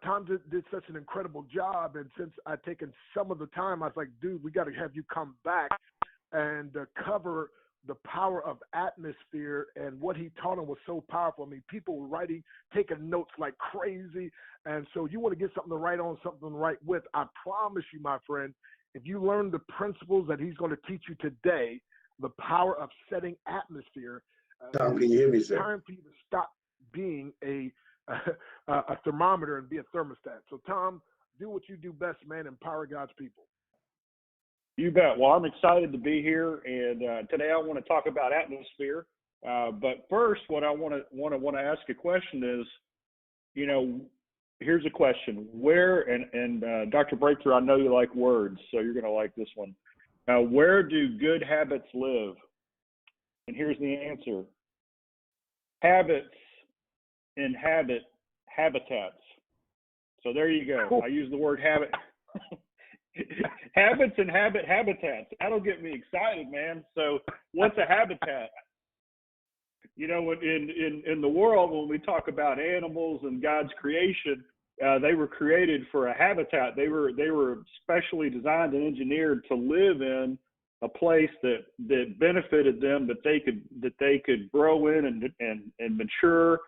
Tom did such an incredible job, and since I'd taken some of the time, I was like, dude, we got to have you come back and cover the power of atmosphere. And what he taught him was so powerful. I mean, people were writing, taking notes like crazy. And so you want to get something to write on, something to write with. I promise you, my friend, if you learn the principles that he's going to teach you today, the power of setting atmosphere, Tom, can you hear me, it's sir? time for you to stop being a thermometer and be a thermostat. So, Tom, do what you do best, man. Empower God's people. You bet. Well, I'm excited to be here, and today I want to talk about atmosphere. But first, what I want to ask a question is, here's a question: where and Dr. Breakthrough, I know you like words, so you're going to like this one. Where do good habits live? And here's the answer: habits inhabit habitats. So there you go. Cool. I use the word habit. Habits inhabit habitats. That'll get me excited, man. So what's a habitat? In the world, when we talk about animals and God's creation, they were created for a habitat. They were specially designed and engineered to live in a place that benefited them, that they could grow in and mature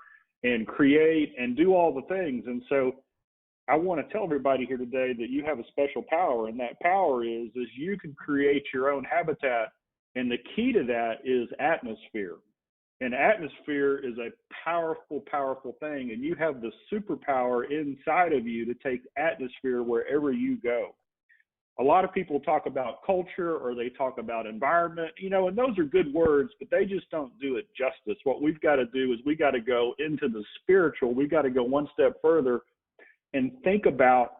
and create and do all the things. And so I want to tell everybody here today that you have a special power, and that power is you can create your own habitat. And the key to that is atmosphere. And atmosphere is a powerful, powerful thing. And you have the superpower inside of you to take atmosphere wherever you go. A lot of people talk about culture or they talk about environment, and those are good words, but they just don't do it justice. What we've got to do is we got to go into the spiritual. We got to go one step further and think about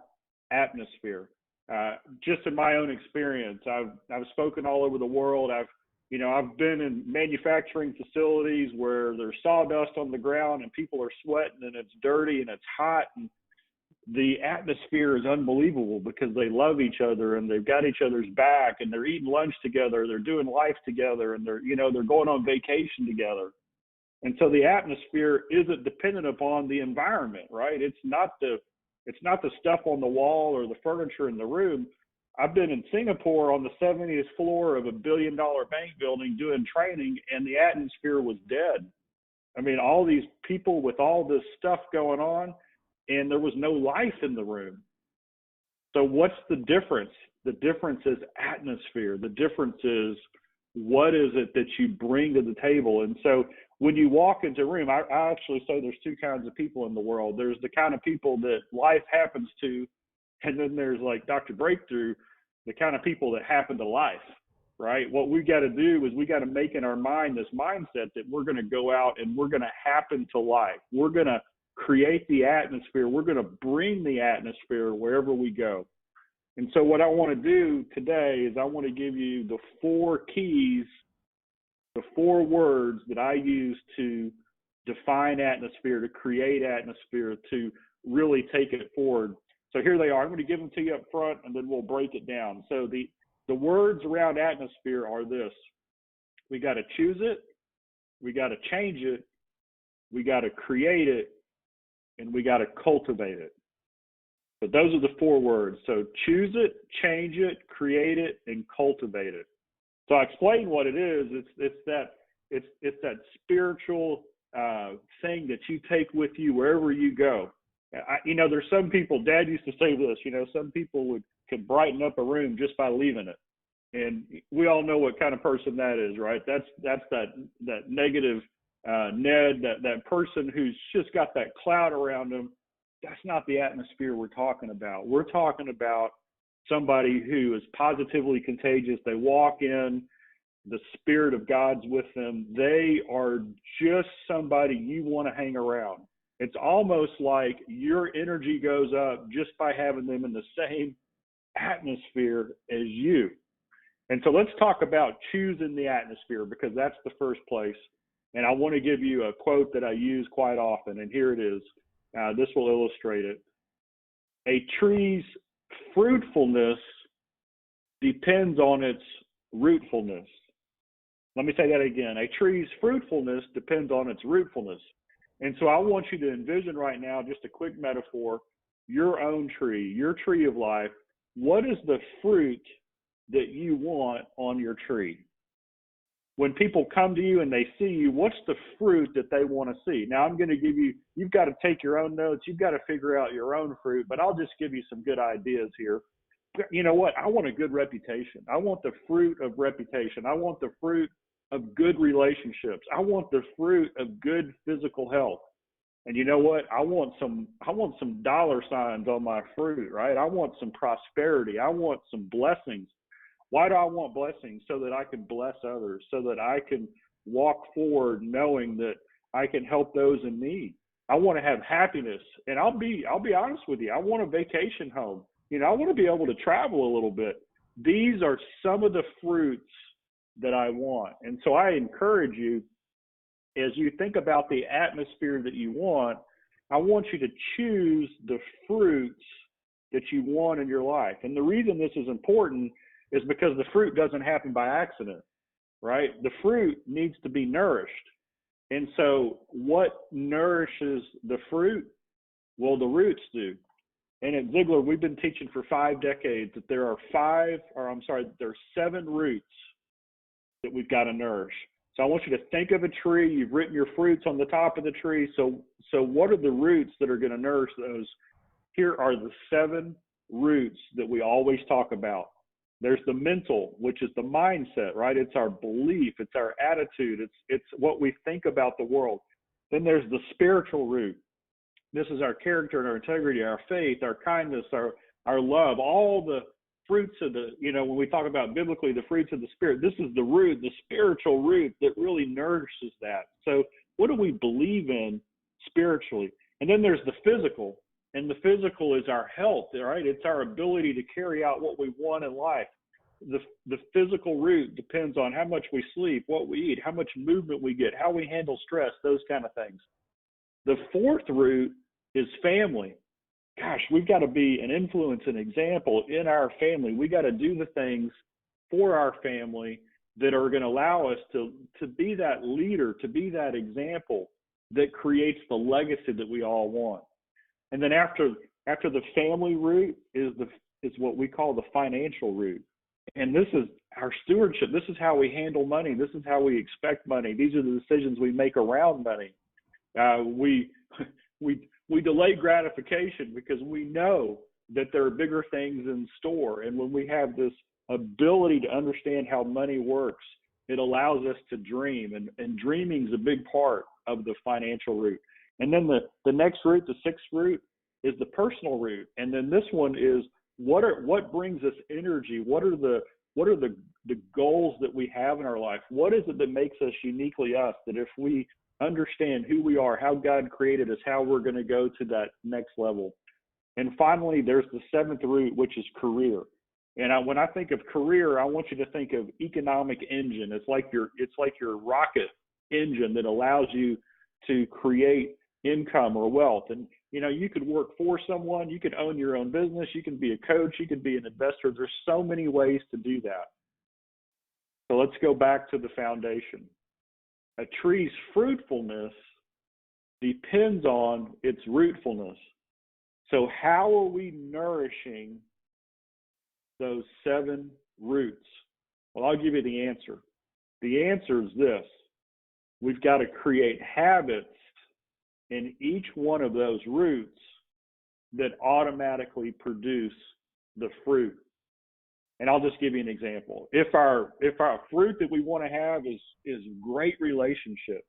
atmosphere. Just in my own experience, I've spoken all over the world. I've been in manufacturing facilities where there's sawdust on the ground and people are sweating and it's dirty and it's hot, and the atmosphere is unbelievable because they love each other and they've got each other's back and they're eating lunch together, they're doing life together, and they're going on vacation together. And so the atmosphere isn't dependent upon the environment, right? It's not the stuff on the wall or the furniture in the room. I've been in Singapore on the 70th floor of a $1 billion bank building doing training, and the atmosphere was dead. I mean, all these people with all this stuff going on, and there was no life in the room. So what's the difference? The difference is atmosphere. The difference is what is it that you bring to the table. And so when you walk into a room, I actually say there's two kinds of people in the world. There's the kind of people that life happens to, and then there's, like Dr. Breakthrough, the kind of people that happen to life, right? What we got to do is we got to make in our mind this mindset that we're going to go out and we're going to happen to life. We're going to create the atmosphere. We're going to bring the atmosphere wherever we go. And so what I want to do today is I want to give you the 4 keys, the 4 words that I use to define atmosphere, to create atmosphere, to really take it forward. So here they are. I'm going to give them to you up front, and then we'll break it down. So the words around atmosphere are this: we got to choose it, we got to change it, we got to create it, and we got to cultivate it. But those are the 4 words. So choose it, change it, create it, and cultivate it. So I explain what it is. It's that spiritual thing that you take with you wherever you go. There's some people. Dad used to say this. Some people could brighten up a room just by leaving it, and we all know what kind of person that is, right? That's that negative Ned, that person who's just got that cloud around them. That's not the atmosphere we're talking about. We're talking about somebody who is positively contagious. They walk in, the Spirit of God's with them. They are just somebody you want to hang around. It's almost like your energy goes up just by having them in the same atmosphere as you. And so let's talk about choosing the atmosphere, because that's the first place. And I want to give you a quote that I use quite often, and here it is. This will illustrate it. A tree's fruitfulness depends on its rootfulness. Let me say that again. A tree's fruitfulness depends on its rootfulness. And so I want you to envision right now, just a quick metaphor. your own tree, your tree of life, what is the fruit that you want on your tree? When people come to you and they see you, what's the fruit that they want to see? Now, I'm going to give you, you've got to take your own notes. You've got to figure out your own fruit, but I'll just give you some good ideas here. You know what? I want a good reputation. I want the fruit of reputation. I want the fruit of good relationships. I want the fruit of good physical health. And you know what? I want some dollar signs on my fruit, right? I want some prosperity. I want some blessings. Why do I want blessings? So that I can bless others, so that I can walk forward knowing that I can help those in need. I want to have happiness. And I'll be honest with you. I want a vacation home. You know, I want to be able to travel a little bit. These are some of the fruits that I want. And so I encourage you, as you think about the atmosphere that you want, I want you to choose the fruits that you want in your life. And the reason this is important is because the fruit doesn't happen by accident, right? The fruit needs to be nourished. And so what nourishes the fruit? Well, the roots do. And at Ziglar, we've been teaching for 5 decades that there are 7 roots that we've got to nourish. So I want you to think of a tree. You've written your fruits on the top of the tree. So what are the roots that are going to nourish those? Here are the 7 roots that we always talk about. There's the mental, which is the mindset, right? It's our belief, it's our attitude, it's what we think about the world. Then there's the spiritual root. This is our character and our integrity, our faith, our kindness, our love, all the fruits of the, you know, when we talk about biblically, the fruits of the Spirit, this is the root, the spiritual root that really nourishes that. So what do we believe in spiritually? And then there's the physical. And the physical is our health, right? It's our ability to carry out what we want in life. The physical root depends on how much we sleep, what we eat, how much movement we get, how we handle stress, those kind of things. The 4th root is family. Gosh, we've got to be an influence, an example in our family. We got to do the things for our family that are going to allow us to be that leader, to be that example that creates the legacy that we all want. And then after the family root is what we call the financial root. And this is our stewardship. This is how we handle money. This is how we expect money. These are the decisions we make around money. We delay gratification because we know that there are bigger things in store. And when we have this ability to understand how money works, it allows us to dream. And dreaming is a big part of the financial root. And then the next root, the 6th root, is the personal root. And then this one is what brings us energy? What are the goals that we have in our life? What is it that makes us uniquely us? That if we understand who we are, how God created us, how we're going to go to that next level. And finally, there's the 7th root, which is career. And when I think of career, I want you to think of economic engine. It's like your rocket engine that allows you to create income or wealth. And you know, you could work for someone, you could own your own business, you can be a coach, you could be an investor. There's so many ways to do that. So let's go back to the foundation. A tree's fruitfulness depends on its rootfulness. So how are we nourishing those 7 roots? Well, I'll give you the answer. The answer is this. We've got to create habits in each one of those roots that automatically produce the fruit. And I'll just give you an example. If our fruit that we want to have is great relationships,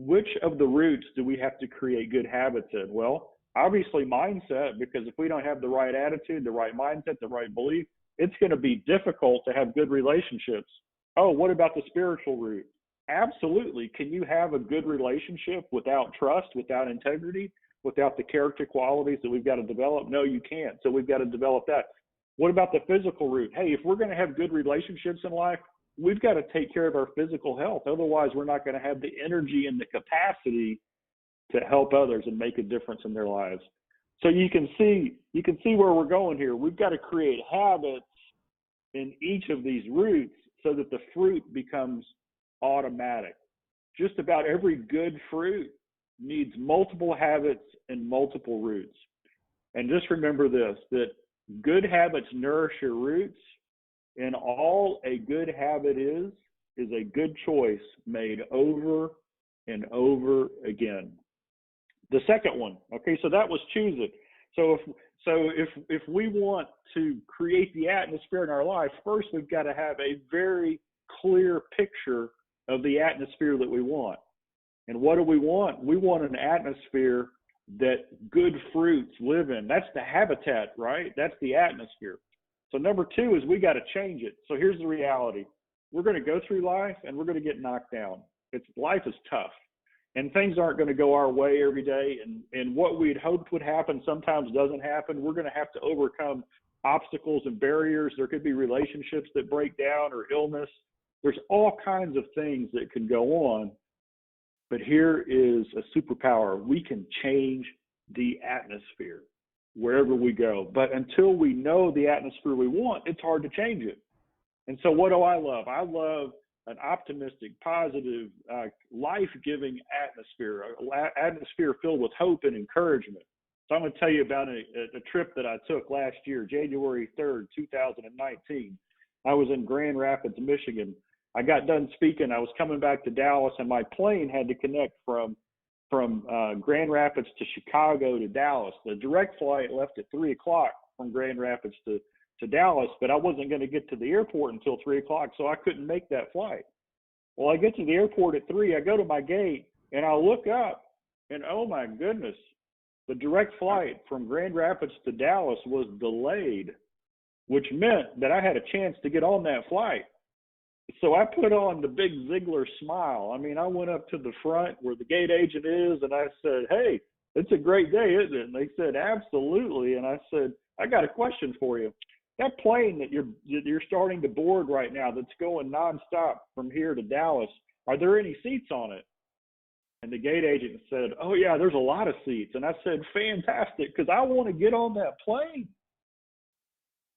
which of the roots do we have to create good habits in? Well, obviously mindset, because if we don't have the right attitude, the right mindset, the right belief, it's going to be difficult to have good relationships. Oh, what about the spiritual root? Absolutely. Can you have a good relationship without trust, without integrity, without the character qualities that we've got to develop? No, you can't. So we've got to develop that. What about the physical root? Hey, if we're going to have good relationships in life, we've got to take care of our physical health. Otherwise, we're not going to have the energy and the capacity to help others and make a difference in their lives. So you can see where we're going here. We've got to create habits in each of these roots so that the fruit becomes automatic. Just about every good fruit needs multiple habits and multiple roots. And just remember this, that good habits nourish your roots, and all a good habit is a good choice made over and over again. The second one, okay, so that was choose it. So if we want to create the atmosphere in our life, first we've got to have a very clear picture of the atmosphere that we want. And what do we want? We want an atmosphere that good fruits live in. That's the habitat, right? That's the atmosphere. So number two is we got to change it. So here's the reality. We're going to go through life and we're going to get knocked down. Life is tough and things aren't going to go our way every day. And what we'd hoped would happen sometimes doesn't happen. We're going to have to overcome obstacles and barriers. There could be relationships that break down or illness. There's all kinds of things that can go on. But here is a superpower. We can change the atmosphere wherever we go. But until we know the atmosphere we want, it's hard to change it. And so what do I love? I love an optimistic, positive, life-giving atmosphere, an atmosphere filled with hope and encouragement. So I'm going to tell you about a trip that I took last year, January 3rd, 2019. I was in Grand Rapids, Michigan. I got done speaking. I was coming back to Dallas, and my plane had to connect from Grand Rapids to Chicago to Dallas. The direct flight left at 3 o'clock from Grand Rapids to Dallas, but I wasn't going to get to the airport until 3 o'clock, so I couldn't make that flight. Well, I get to the airport at 3. I go to my gate, and I look up, and oh my goodness, the direct flight from Grand Rapids to Dallas was delayed, which meant that I had a chance to get on that flight. So I put on the big Ziglar smile. I mean, I went up to the front where the gate agent is, and I said, "Hey, it's a great day, isn't it?" And they said, "Absolutely." And I said, "I got a question for you. That plane that you're starting to board right now that's going nonstop from here to Dallas, are there any seats on it?" And the gate agent said, "Oh, yeah, there's a lot of seats." And I said, "Fantastic, because I want to get on that plane."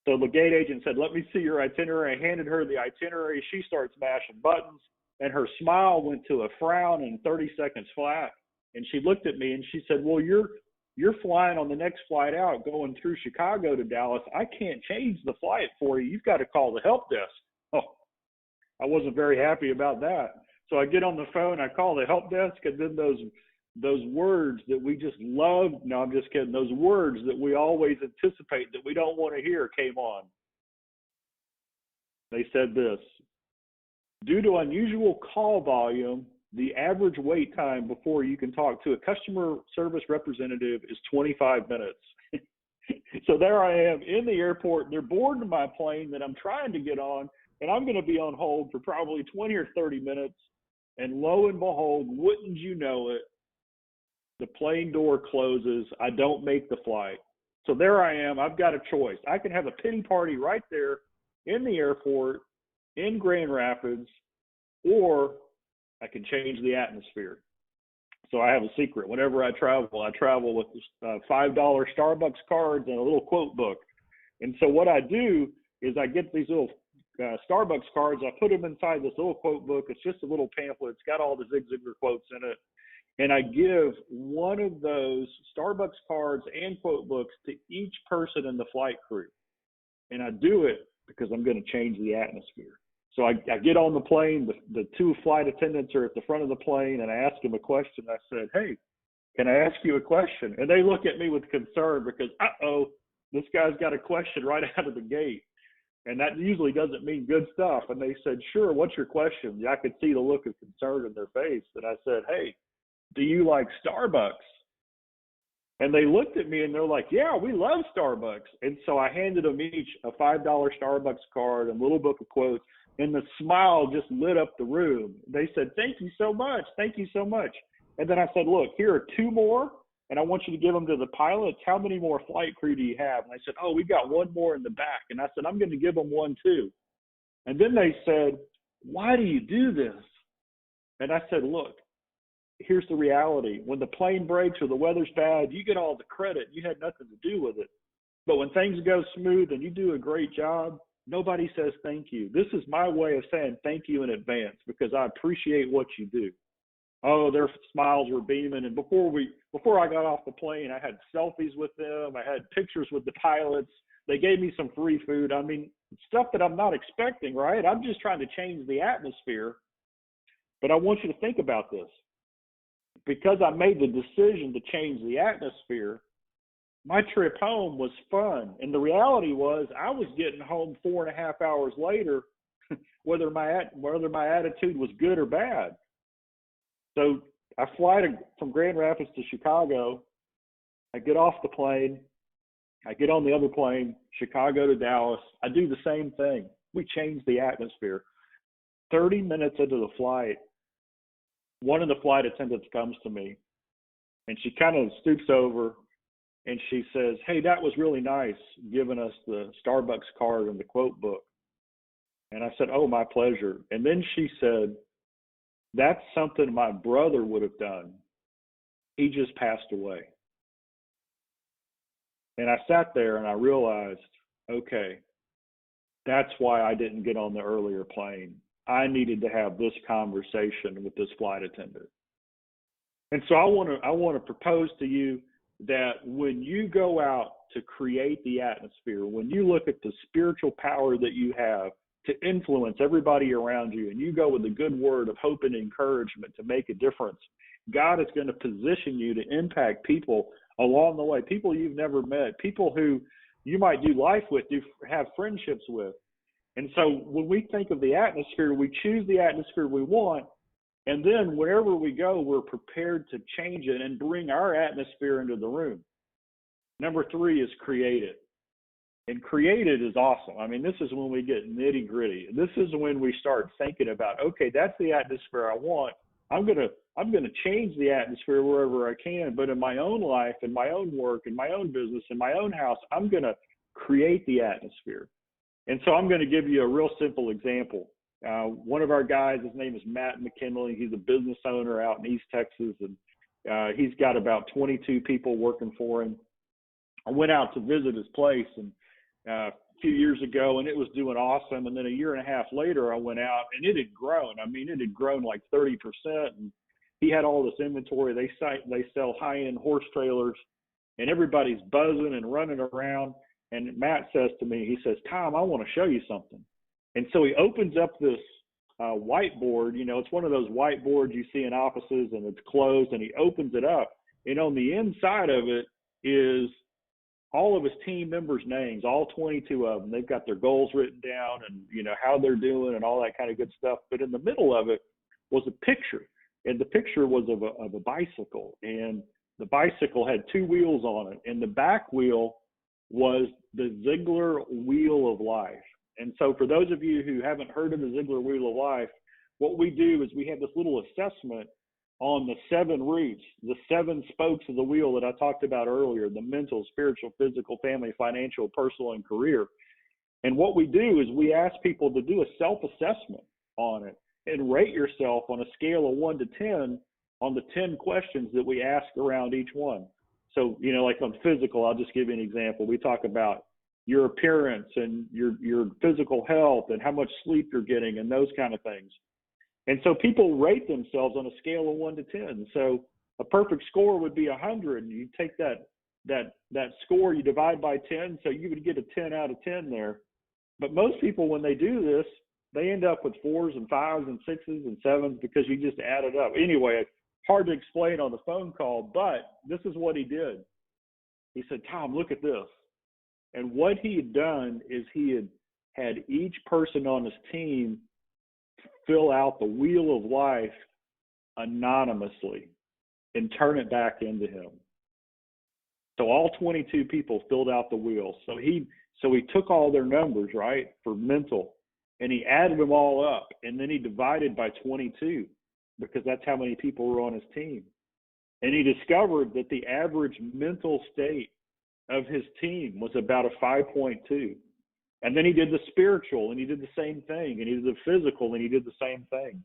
So the gate agent said, "Let me see your itinerary." I handed her the itinerary. She starts mashing buttons, and her smile went to a frown in 30 seconds flat. And she looked at me and she said, "Well, you're flying on the next flight out going through Chicago to Dallas. I can't change the flight for you. You've got to call the help desk." Oh, I wasn't very happy about that. So I get on the phone, I call the help desk, and then those words that we just love, no, I'm just kidding, those words that we always anticipate that we don't want to hear came on. They said this: "Due to unusual call volume, the average wait time before you can talk to a customer service representative is 25 minutes. So there I am in the airport. They're boarding my plane that I'm trying to get on, and I'm going to be on hold for probably 20 or 30 minutes. And lo and behold, wouldn't you know it, the plane door closes. I don't make the flight. So there I am. I've got a choice. I can have a pity party right there in the airport in Grand Rapids, or I can change the atmosphere." So I have a secret. Whenever I travel with $5 Starbucks cards and a little quote book. And so what I do is I get these little Starbucks cards. I put them inside this little quote book. It's just a little pamphlet. It's got all the Zig Ziglar quotes in it. And I give one of those Starbucks cards and quote books to each person in the flight crew. And I do it because I'm going to change the atmosphere. So I get on the plane. The two flight attendants are at the front of the plane, and I ask them a question. I said, "Hey, can I ask you a question?" And they look at me with concern because, this guy's got a question right out of the gate. And that usually doesn't mean good stuff. And they said, "Sure, what's your question?" I could see the look of concern in their face. And I said, "Hey, do you like Starbucks?" And they looked at me and they're like, "Yeah, we love Starbucks." And so I handed them each a $5 Starbucks card and a little book of quotes, and the smile just lit up the room. They said, "Thank you so much. Thank you so much." And then I said, "Look, here are 2 more, and I want you to give them to the pilots. How many more flight crew do you have?" And they said, "Oh, we've got 1 more in the back." And I said, "I'm going to give them 1 too." And then they said, "Why do you do this?" And I said, "Look, here's the reality. When the plane breaks or the weather's bad, you get all the credit. You had nothing to do with it. But when things go smooth and you do a great job, nobody says thank you. This is my way of saying thank you in advance because I appreciate what you do. Oh, their smiles were beaming. And before I got off the plane, I had selfies with them. I had pictures with the pilots. They gave me some free food. I mean, stuff that I'm not expecting, right? I'm just trying to change the atmosphere. But I want you to think about this. Because I made the decision to change the atmosphere, my trip home was fun. And the reality was I was getting home 4.5 hours later, whether my attitude was good or bad. So I fly from Grand Rapids to Chicago. I get off the plane. I get on the other plane, Chicago to Dallas. I do the same thing. We change the atmosphere. 30 minutes into the flight, one of the flight attendants comes to me, and she kind of stoops over, and she says, "Hey, that was really nice, giving us the Starbucks card and the quote book." And I said, "Oh, my pleasure." And then she said, "That's something my brother would have done. He just passed away." And I sat there and I realized, okay, that's why I didn't get on the earlier plane. I needed to have this conversation with this flight attendant. And so I want to propose to you that when you go out to create the atmosphere, when you look at the spiritual power that you have to influence everybody around you, and you go with a good word of hope and encouragement to make a difference, God is going to position you to impact people along the way, people you've never met, people who you might do life with, have friendships with. And so when we think of the atmosphere, we choose the atmosphere we want, and then wherever we go, we're prepared to change it and bring our atmosphere into the room. Number 3 is create it. And create it is awesome. I mean, this is when we get nitty gritty. This is when we start thinking about, okay, that's the atmosphere I want. I'm gonna change the atmosphere wherever I can, but in my own life, in my own work, in my own business, in my own house, I'm gonna create the atmosphere. And so I'm going to give you a real simple example. One of our guys, his name is Matt McKinley. He's a business owner out in East Texas, and he's got about 22 people working for him. I went out to visit his place and a few years ago, and it was doing awesome. And then a year and a half later, I went out, and it had grown. I mean, it had grown like 30%. And he had all this inventory. They sell high-end horse trailers, and everybody's buzzing and running around. And Matt says to me, he says, "Tom, I want to show you something." And so he opens up this whiteboard. You know, it's one of those whiteboards you see in offices, and it's closed, and he opens it up. And on the inside of it is all of his team members' names, all 22 of them. They've got their goals written down and, you know, how they're doing and all that kind of good stuff. But in the middle of it was a picture, and the picture was of a bicycle. And the bicycle had 2 wheels on it, and the back wheel was the Ziglar Wheel of Life. And so for those of you who haven't heard of the Ziglar Wheel of Life, what we do is we have this little assessment on the 7 roots, the 7 spokes of the wheel that I talked about earlier, the mental, spiritual, physical, family, financial, personal, and career. And what we do is we ask people to do a self-assessment on it and rate yourself on a scale of 1 to 10 on the 10 questions that we ask around each one. So, you know, like on physical, I'll just give you an example. We talk about your appearance and your physical health and how much sleep you're getting and those kind of things. And so people rate themselves on a scale of 1 to 10. So a perfect score would be 100. You take that score, you divide by 10, so you would get a 10 out of 10 there. But most people, when they do this, they end up with 4s and 5s and 6s and 7s because you just add it up. Anyway, hard to explain on the phone call, but this is what he did. He said, "Tom, look at this." And what he had done is he had each person on his team fill out the wheel of life anonymously and turn it back into him. So all 22 people filled out the wheel. So he took all their numbers, right, for mental, and he added them all up, and then he divided by 22 because that's how many people were on his team. And he discovered that the average mental state of his team was about a 5.2. And then he did the spiritual, and he did the same thing, and he did the physical, and he did the same thing.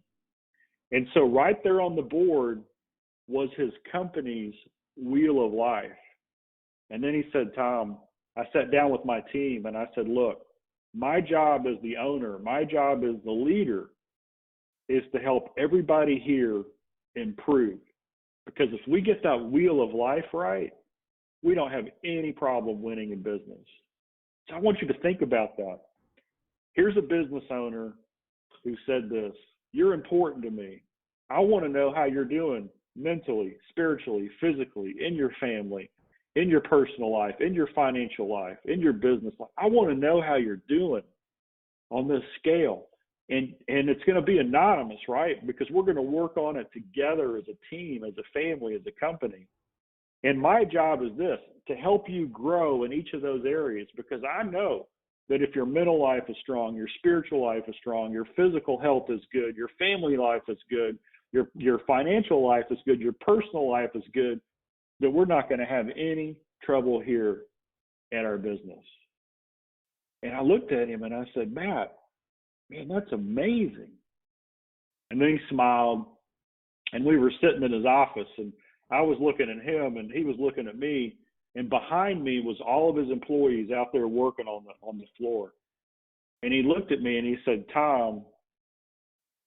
And so right there on the board was his company's wheel of life. And then he said, "Tom," I sat down with my team, and I said, "Look, my job as the owner, my job as the leader is to help everybody here improve. Because if we get that wheel of life right, we don't have any problem winning in business. So I want you to think about that. Here's a business owner who said this: you're important to me. I want to know how you're doing mentally, spiritually, physically, in your family, in your personal life, in your financial life, in your business life. I want to know how you're doing on this scale. And it's going to be anonymous, right? Because we're going to work on it together as a team, as a family, as a company. And my job is this: to help you grow in each of those areas, because I know that if your mental life is strong, your spiritual life is strong, your physical health is good, your family life is good, your financial life is good, your personal life is good, that we're not going to have any trouble here at our business. And I looked at him and I said, Matt, man, that's amazing. And then he smiled, and we were sitting in his office, and I was looking at him and he was looking at me, and behind me was all of his employees out there working on the floor. And he looked at me and he said, Tom,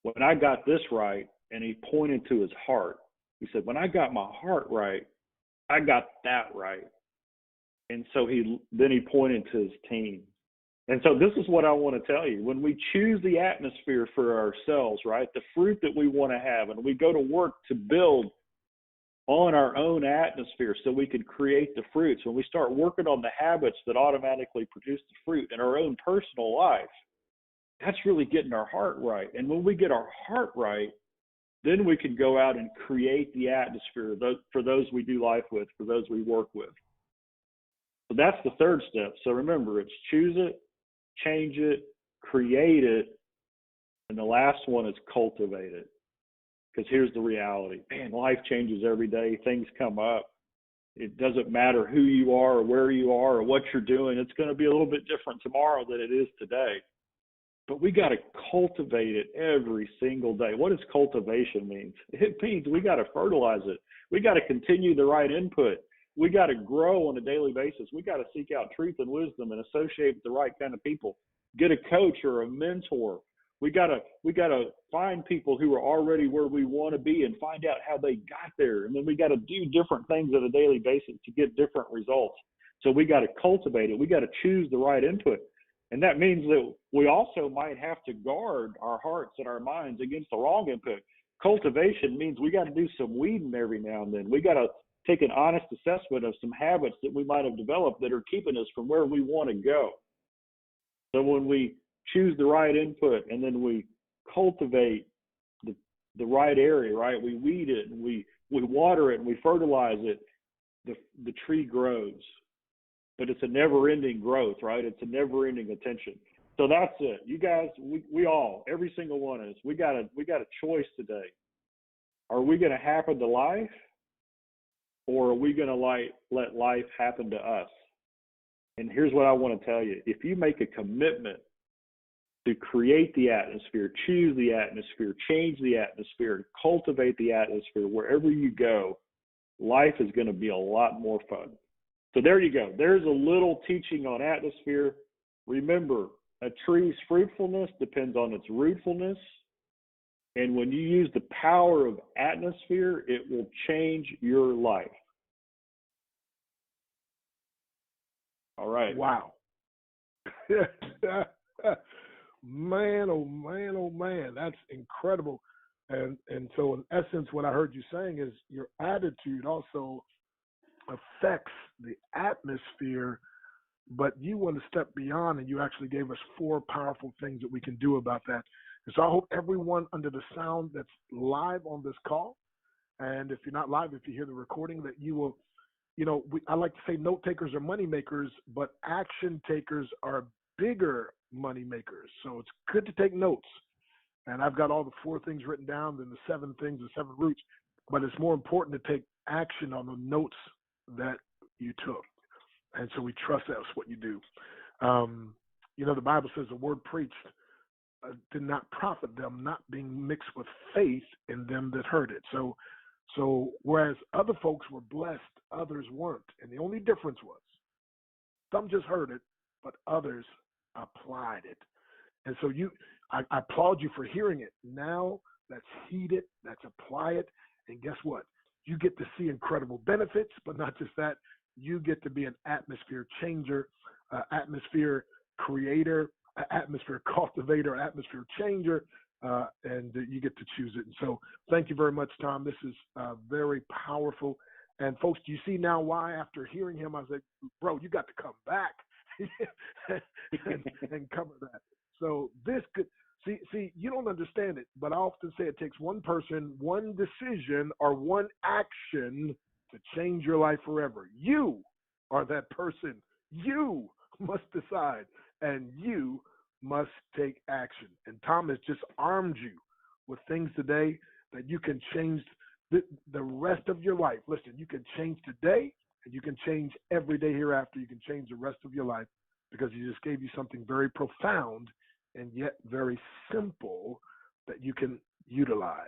when I got this right, and he pointed to his heart, he said, when I got my heart right, I got that right. And so then he pointed to his team. And so this is what I want to tell you. When we choose the atmosphere for ourselves, right, the fruit that we want to have, and we go to work to build on our own atmosphere so we can create the fruits, when we start working on the habits that automatically produce the fruit in our own personal life, that's really getting our heart right. And when we get our heart right, then we can go out and create the atmosphere for those we do life with, for those we work with. So that's the third step. So remember, it's choose it, change it, create it, and the last one is cultivate it. Because here's the reality. Man, life changes every day. Things come up. It doesn't matter who you are or where you are or what you're doing. It's going to be a little bit different tomorrow than it is today. But we got to cultivate it every single day. What does cultivation mean? It means we got to fertilize it. We got to continue the right input. We got to grow on a daily basis. We got to seek out truth and wisdom and associate with the right kind of people. Get a coach or a mentor. We got to find people who are already where we want to be and find out how they got there. And then we got to do different things on a daily basis to get different results. So we got to cultivate it. We got to choose the right input. And that means that we also might have to guard our hearts and our minds against the wrong input. Cultivation means we got to do some weeding every now and then. We got to take an honest assessment of some habits that we might have developed that are keeping us from where we want to go. So when we choose the right input and then we cultivate the right area, right? We weed it and we water it and we fertilize it, the tree grows. But it's a never-ending growth, right? It's a never-ending attention. So that's it. You guys, we all, every single one of us, we got a choice today. Are we going to happen to life, or are we going to let life happen to us? And here's what I want to tell you. If you make a commitment to create the atmosphere, choose the atmosphere, change the atmosphere, cultivate the atmosphere wherever you go, life is going to be a lot more fun. So there you go. There's a little teaching on atmosphere. Remember, a tree's fruitfulness depends on its rootfulness. And when you use the power of atmosphere, it will change your life. All right. Wow. Man, oh man, oh man, that's incredible. And so in essence, what I heard you saying is your attitude also affects the atmosphere, but you went a step beyond, and you actually gave us 4 powerful things that we can do about that. And so I hope everyone under the sound that's live on this call, and if you're not live, if you hear the recording, that you will, I like to say note takers are money makers, but action takers are bigger money makers. So it's good to take notes. And I've got all the 4 things written down, then the 7 things, the 7 roots, but it's more important to take action on the notes that you took. And so we trust that's what you do. The Bible says the word preached did not profit them, not being mixed with faith in them that heard it. So whereas other folks were blessed, others weren't. And the only difference was some just heard it, but others applied it. And so I applaud you for hearing it. Now let's heed it, let's apply it, And guess what? You get to see incredible benefits, but not just that. You get to be an atmosphere changer, atmosphere creator, atmosphere cultivator, atmosphere changer, and you get to choose it. And so, thank you very much, Tom. This is very powerful. And folks, do you see now why? After hearing him, I was like, "Bro, you got to come back and cover that." So this could see. You don't understand it, but I often say it takes one person, one decision, or one action to change your life forever. You are that person. You must decide, and you must take action. And Tom has just armed you with things today that you can change the rest of your life. Listen, you can change today, and you can change every day hereafter. You can change the rest of your life because he just gave you something very profound and yet very simple that you can utilize.